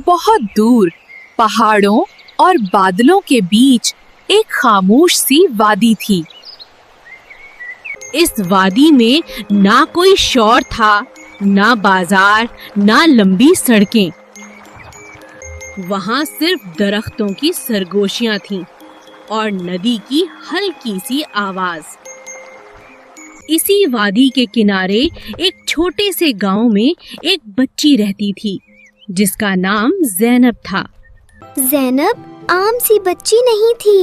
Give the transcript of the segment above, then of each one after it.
बहुत दूर पहाड़ों और बादलों के बीच एक खामोश सी वादी थी। इस वादी में ना कोई शोर था, ना बाजार, ना लंबी सड़कें। वहां सिर्फ दरख्तों की सरगोशियां थीं और नदी की हल्की सी आवाज। इसी वादी के किनारे एक छोटे से गांव में एक बच्ची रहती थी जिसका नाम ज़ैनब था। ज़ैनब आम सी बच्ची नहीं थी।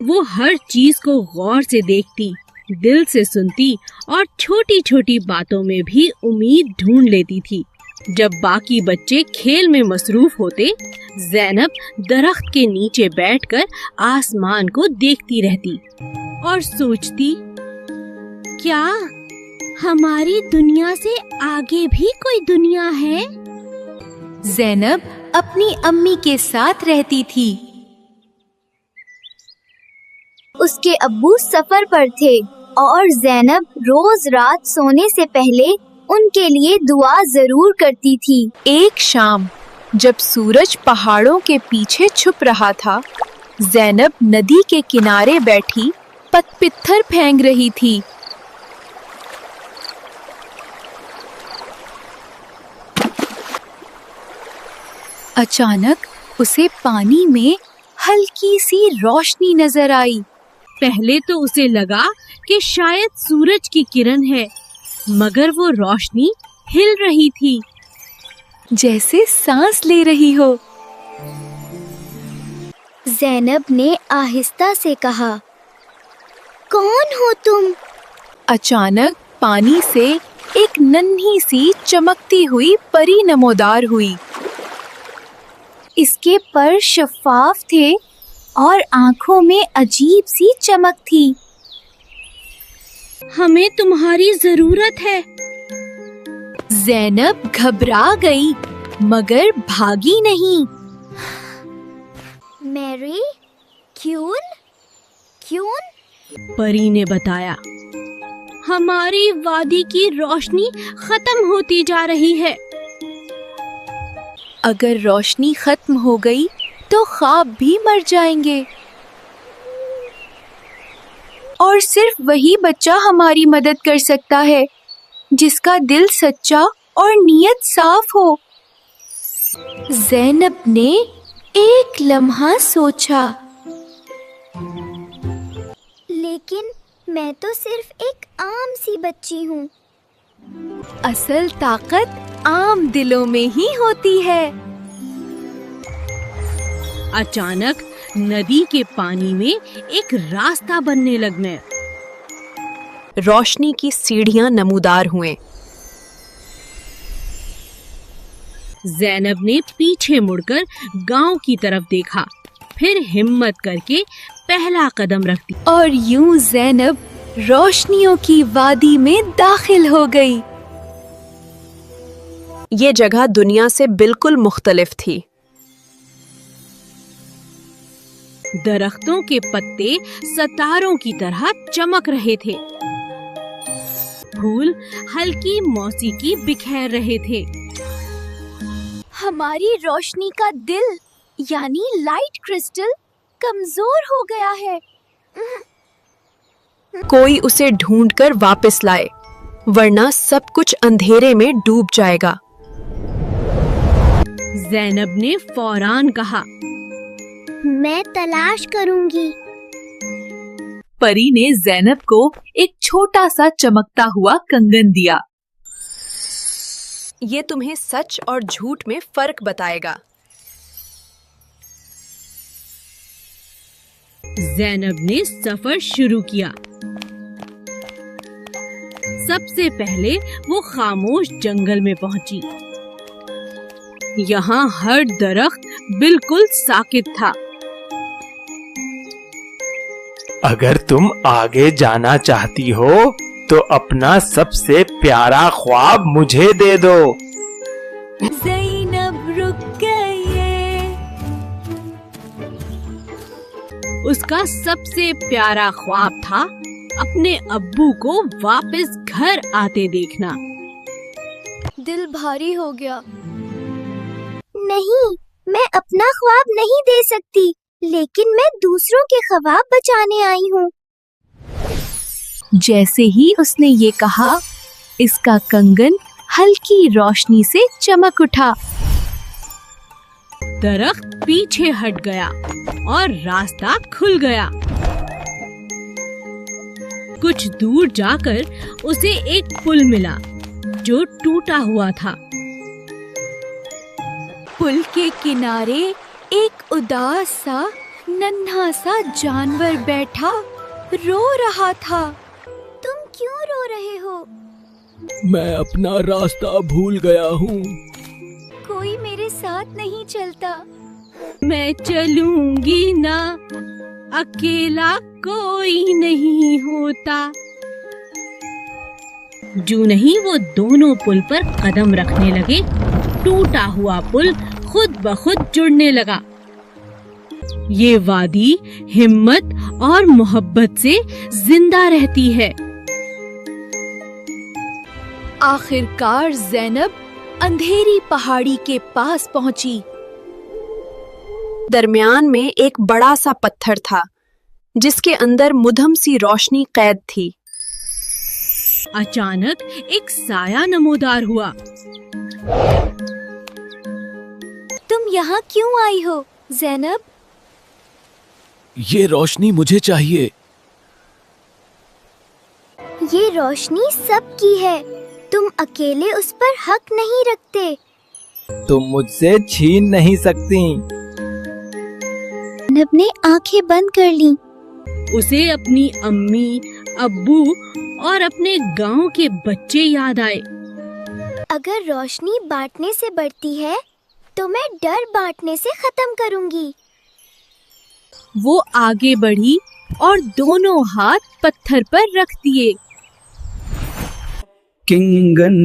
वो हर चीज को गौर से देखती, दिल से सुनती और छोटी छोटी बातों में भी उम्मीद ढूंढ लेती थी। जब बाकी बच्चे खेल में मसरूफ होते, ज़ैनब दरख्त के नीचे बैठकर आसमान को देखती रहती और सोचती, क्या हमारी दुनिया से आगे भी कोई दुनिया है? ज़ैनब अपनी अम्मी के साथ रहती थी। उसके अब्बू सफर पर थे और ज़ैनब रोज रात सोने से पहले उनके लिए दुआ जरूर करती थी। एक शाम जब सूरज पहाड़ों के पीछे छुप रहा था, ज़ैनब नदी के किनारे बैठी पत्थर फेंक रही थी। अचानक उसे पानी में हल्की सी रोशनी नजर आई। पहले तो उसे लगा कि शायद सूरज की किरण है, मगर वो रोशनी हिल रही थी, जैसे सांस ले रही हो। ज़ैनब ने आहिस्ता से कहा, कौन हो तुम? अचानक पानी से एक नन्ही सी चमकती हुई परी नमोदार हुई। इसके पर शफाफ थे और आंखों में अजीब सी चमक थी। हमें तुम्हारी जरूरत है। ज़ैनब घबरा गई मगर भागी नहीं। मैरी, क्यों? परी ने बताया, हमारी वादी की रोशनी खत्म होती जा रही है। अगर रोशनी खत्म हो गई तो ख्वाब भी मर जाएंगे और सिर्फ वही बच्चा हमारी मदद कर सकता है जिसका दिल सच्चा और नीयत साफ हो। ज़ैनब ने एक लम्हा सोचा, लेकिन मैं तो सिर्फ एक आम सी बच्ची हूँ। असल ताकत आम दिलों में ही होती है। अचानक नदी के पानी में एक रास्ता बनने लगा। रोशनी की सीढ़ियां नमूदार हुए। ज़ैनब ने पीछे मुड़कर गांव की तरफ देखा, फिर हिम्मत करके पहला कदम रख दिया और यूं ज़ैनब रोशनियों की वादी में दाखिल हो गई। ये जगह दुनिया से बिल्कुल मुख्तलिफ थी। दरख्तों के पत्ते सितारों की तरह चमक रहे थे, फूल हल्की मौसीकी बिखेर रहे थे। हमारी रोशनी का दिल यानी लाइट क्रिस्टल कमजोर हो गया है। कोई उसे ढूंढकर वापस लाए, वरना सब कुछ अंधेरे में डूब जाएगा। ज़ैनब ने फौरान कहा, मैं तलाश करूंगी। परी ने ज़ैनब को एक छोटा सा चमकता हुआ कंगन दिया। ये तुम्हें सच और झूठ में फर्क बताएगा। ज़ैनब ने सफर शुरू किया। सबसे पहले वो खामोश जंगल में पहुंची। यहाँ हर दरख्त बिल्कुल साकित था। अगर तुम आगे जाना चाहती हो तो अपना सबसे प्यारा ख्वाब मुझे दे दो। ज़ैनब रुक गई। उसका सबसे प्यारा ख्वाब था अपने अब्बू को वापस घर आते देखना। दिल भारी हो गया। नहीं, मैं अपना ख्वाब नहीं दे सकती, लेकिन मैं दूसरों के ख्वाब बचाने आई हूँ। जैसे ही उसने ये कहा, इसका कंगन हल्की रोशनी से चमक उठा। दरख्त पीछे हट गया और रास्ता खुल गया। कुछ दूर जाकर उसे एक पुल मिला जो टूटा हुआ था। पुल के किनारे एक उदास सा नन्हा सा जानवर बैठा रो रहा था। तुम क्यों रो रहे हो? मैं अपना रास्ता भूल गया हूँ। कोई मेरे साथ नहीं चलता। मैं चलूंगी ना, अकेला कोई नहीं होता। जो नहीं वो दोनों पुल पर कदम रखने लगे, टूटा हुआ पुल खुद ब खुद जुड़ने लगा। ये वादी हिम्मत और मोहब्बत से जिंदा रहती है। आखिरकार ज़ैनब अंधेरी पहाड़ी के पास पहुंची। दरमियान में एक बड़ा सा पत्थर था जिसके अंदर मुधम सी रोशनी कैद थी। अचानक एक साया नमोदार हुआ। तुम यहाँ क्यों आई हो, ज़ैनब? ये रोशनी मुझे चाहिए। ये रोशनी सबकी है, तुम अकेले उस पर हक नहीं रखते। तुम मुझसे छीन नहीं सकती। ज़ैनब ने आंखें बंद कर लीं। उसे अपनी अम्मी, अब्बू और अपने गांव के बच्चे याद आए। अगर रोशनी बांटने से बढ़ती है तो मैं डर बांटने से खत्म करूंगी। वो आगे बढ़ी और दोनों हाथ पत्थर पर रख दिए। किंगन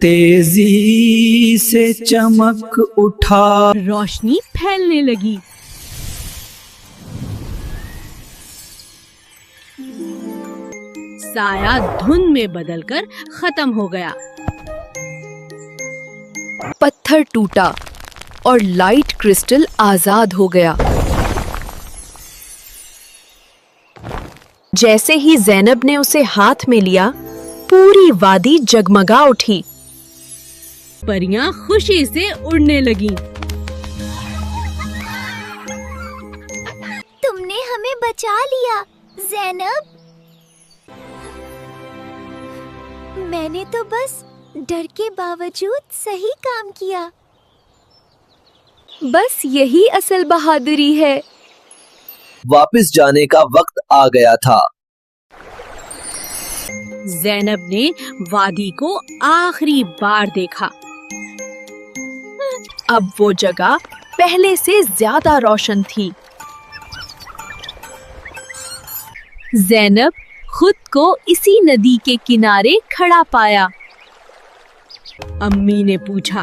तेजी से चमक उठा। रोशनी फैलने लगी। साया धुंध में बदलकर खत्म हो गया। पत्थर टूटा और लाइट क्रिस्टल आजाद हो गया। जैसे ही ज़ैनब ने उसे हाथ में लिया, पूरी वादी जगमगा उठी। परियां खुशी से उड़ने लगीं। तुमने हमें बचा लिया, ज़ैनब। मैंने तो बस डर के बावजूद सही काम किया। बस यही असल बहादुरी है। वापस जाने का वक्त आ गया था। ज़ैनब ने वादी को आखिरी बार देखा। अब वो जगह पहले से ज्यादा रोशन थी। ज़ैनब खुद को इसी नदी के किनारे खड़ा पाया। अम्मी ने पूछा,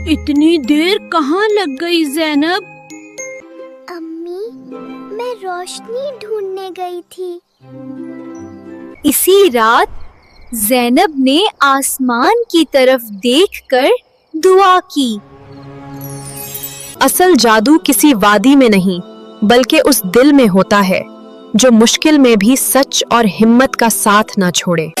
इतनी देर कहाँ लग गई ज़ैनब? अम्मी, मैं रोशनी ढूंढने गई थी। इसी रात ज़ैनब ने आसमान की तरफ देखकर दुआ की। असल जादू किसी वादी में नहीं, बल्कि उस दिल में होता है जो मुश्किल में भी सच और हिम्मत का साथ ना छोड़े।